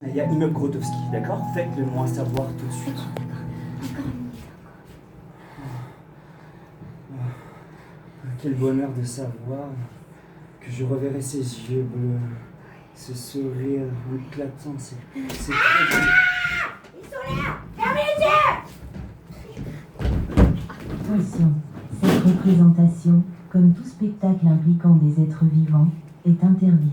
Il y a immeuble Grotowski, d'accord? Faites-le moi savoir tout de suite. D'accord. Quel bonheur de savoir que je reverrai ses yeux bleus, ce sourire éclatant, c'est très bien. Ils sont là! Fermez les yeux! Attention, cette représentation, comme tout spectacle impliquant des êtres vivants, est interdite.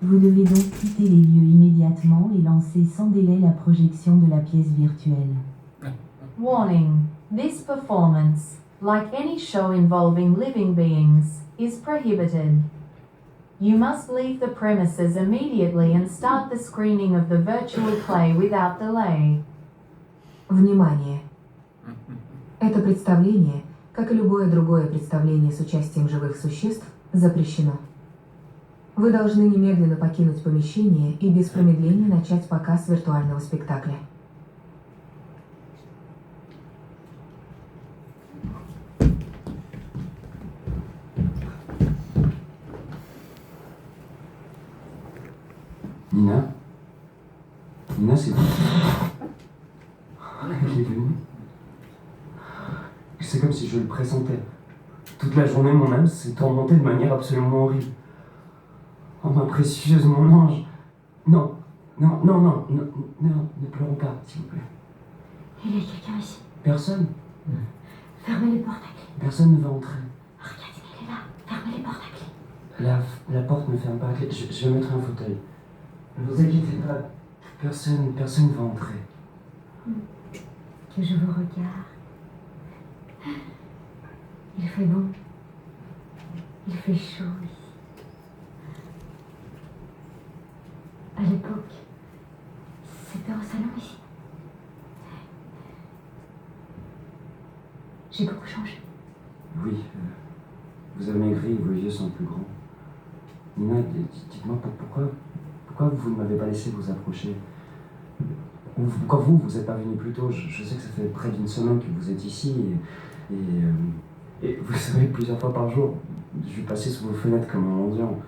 Vous devez donc quitter les lieux immédiatement et lancer sans délai la projection de la pièce virtuelle. Warning. This performance, like any show involving living beings, is prohibited. You must leave the premises immediately and start the screening of the virtual play without delay. Внимание! Это представление, как и любое другое представление с участием живых существ, запрещено. Вы должны немедленно покинуть помещение и без промедления начать показ виртуального спектакля. Nina? Nina, c'est vous? Elle est venue. C'est comme si je le pressentais. Toute la journée, mon âme s'est tourmentée de manière absolument horrible. Oh, ma précieuse, mon ange. Non, ne pleurons pas, s'il vous plaît. Il y a quelqu'un ici. Personne? Fermez les portes à clé. Personne ne va entrer. Regarde, il est là. Fermez les portes à clé. La porte ne ferme pas à clé. Je vais mettre un fauteuil. Ne vous inquiétez pas. Personne ne va entrer. Que je vous regarde. Il fait bon. Il fait chaud ici. À l'époque, c'était un salon ici. J'ai beaucoup changé. Oui, vous avez maigri et vos yeux sont plus grands. Nina, dites-moi pourquoi vous ne m'avez pas laissé vous approcher? Ou pourquoi vous n'êtes pas venu plus tôt? Je sais que ça fait près d'une semaine que vous êtes ici et vous savez, plusieurs fois par jour, je passais sous vos fenêtres comme un mendiant.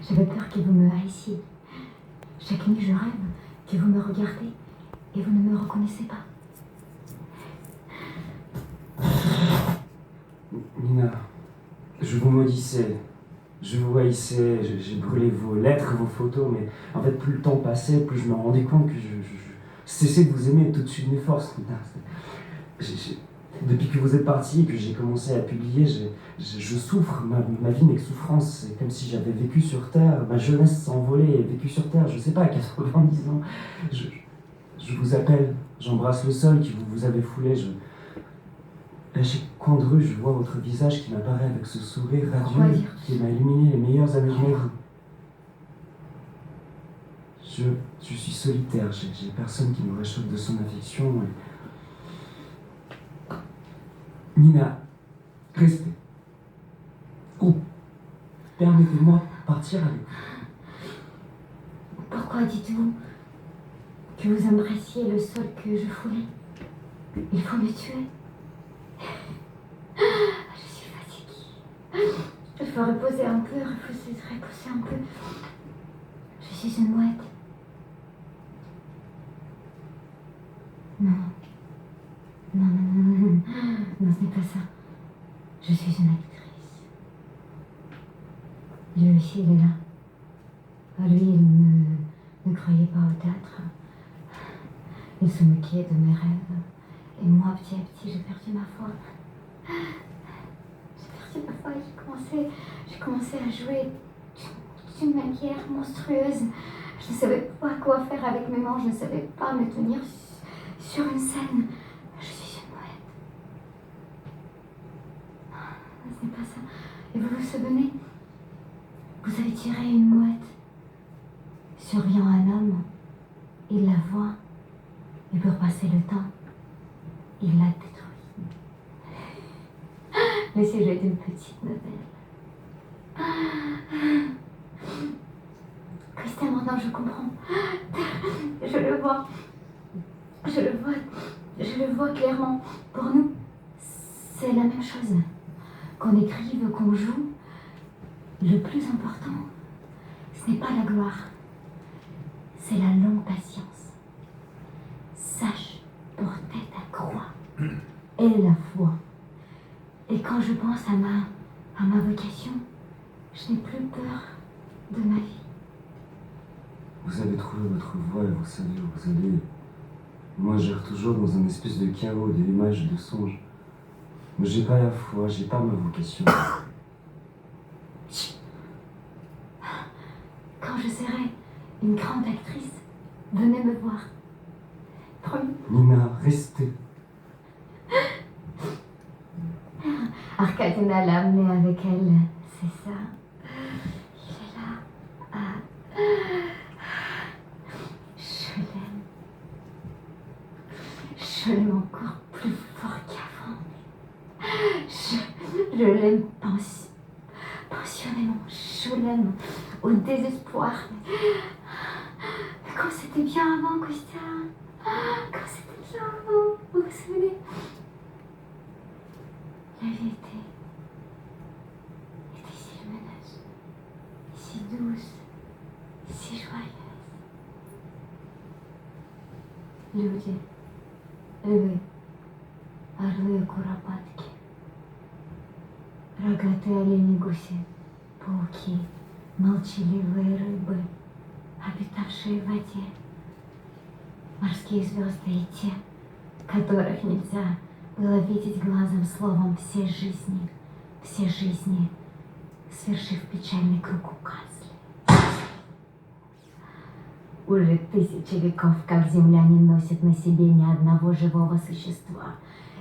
J'avais peur que vous me haissiez. Chaque nuit, je rêve que vous me regardez et vous ne me reconnaissez pas. Nina, je vous maudissais, je vous haïssais, j'ai brûlé vos lettres, vos photos, mais en fait, plus le temps passait, plus je me rendais compte que je cessais de vous aimer au-dessus de mes forces, Nina. Depuis que vous êtes parti et que j'ai commencé à publier, je souffre, ma vie n'est que souffrance. C'est comme si j'avais vécu sur Terre, ma jeunesse s'envolait, vécu sur Terre, je sais pas, à 90 ans. Je vous appelle, j'embrasse le sol que vous avez foulé, à chaque coin de rue, je vois votre visage qui m'apparaît avec ce sourire radieux qui m'a illuminé les meilleures années de ma vie. Je suis solitaire, j'ai personne qui me réchauffe de son affection. Nina, restez. Ou permettez-moi de partir avec vous. Pourquoi dites-vous que vous embrassiez le sol que je foulais? Il faut me tuer. Je suis fatiguée. Il faut reposer un peu, repousser un peu. Je suis une mouette. Non, ce n'est pas ça. Je suis une actrice. Lui aussi, il est là. Lui, il ne croyait pas au théâtre. Il se moquait de mes rêves. Et moi, petit à petit, j'ai perdu ma foi. Et j'ai commencé à jouer d'une manière monstrueuse. Je ne savais pas quoi faire avec mes mains. Je ne savais pas me tenir sur une scène. Je suis une mouette. Ce n'est pas ça. Et vous vous souvenez? Vous avez tiré une mouette. Survient un homme. Il la voit. Et pour passer le temps, il la détruit. Le sujet d'une petite nouvelle. Christian, maintenant je comprends. Je le vois clairement. Pour nous, c'est la même chose. Qu'on écrive, qu'on joue, le plus important, ce Ce n'est pas la gloire, c'est la longue patience. Sache porter ta croix et la foi. Et quand je pense à ma vocation, je n'ai plus peur de ma vie. Vous avez trouvé votre voie et vous savez où vous allez. Moi, j'erre toujours dans un espèce de chaos, d'images, de songes. Mais j'ai pas la foi, j'ai pas ma vocation. Quand je serai une grande actrice, venez me voir. Promis. Nina, restez. Arcatina l'a amené avec elle, c'est ça. Il est là. Ah. Je l'aime. Je l'aime encore plus fort qu'avant. Je l'aime passionnément. Je l'aime au désespoir. Quand c'était bien avant, Kostya. Quand c'était bien avant. Vous vous souvenez? La vie était si lumineuse, si douce, si joyeuse. Люди, львы, орлы, куропатки, рогатые олени-гуси, пауки, молчаливые рыбы, обитавшие в воде, морские звезды и те, которых нельзя было видеть глазом, словом, все жизни, свершив печальный круг угасли. Уже тысячи веков, как земля не носит на себе ни одного живого существа.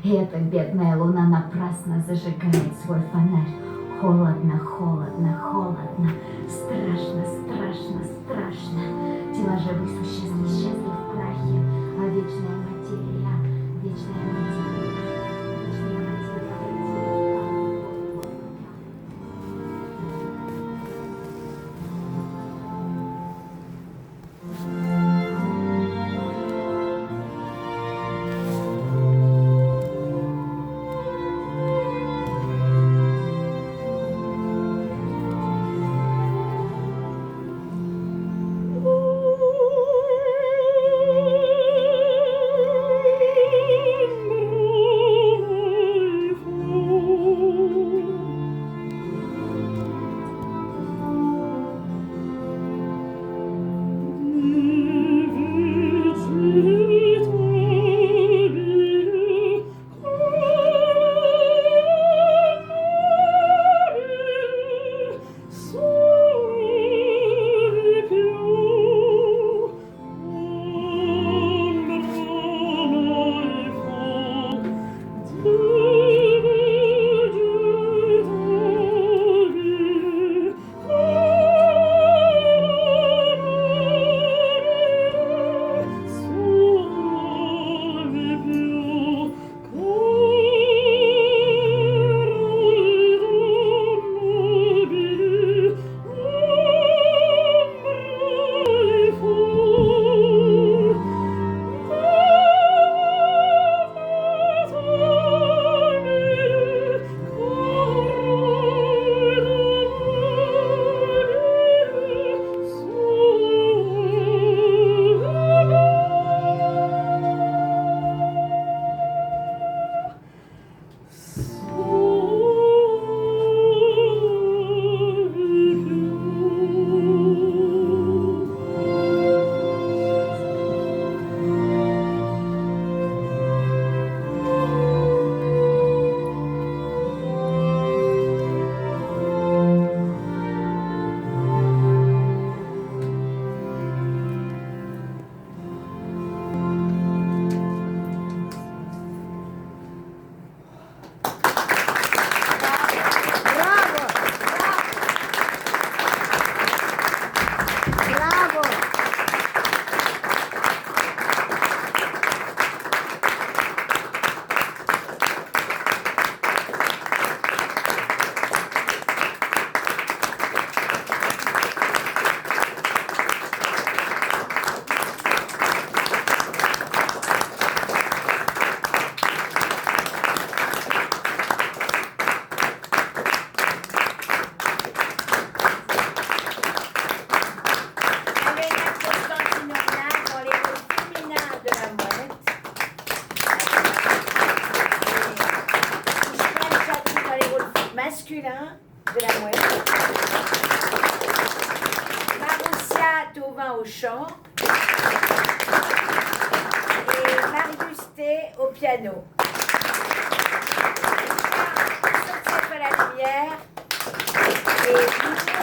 И эта бедная луна напрасно зажигает свой фонарь. Холодно, холодно, холодно, страшно, страшно, страшно. Тела живых существ исчезли в прахе, а вечная материя, вечная материя. masculin de la mouette. Maroussia Tauvin au chant. Et Marius T au piano. Sortir à la lumière. Et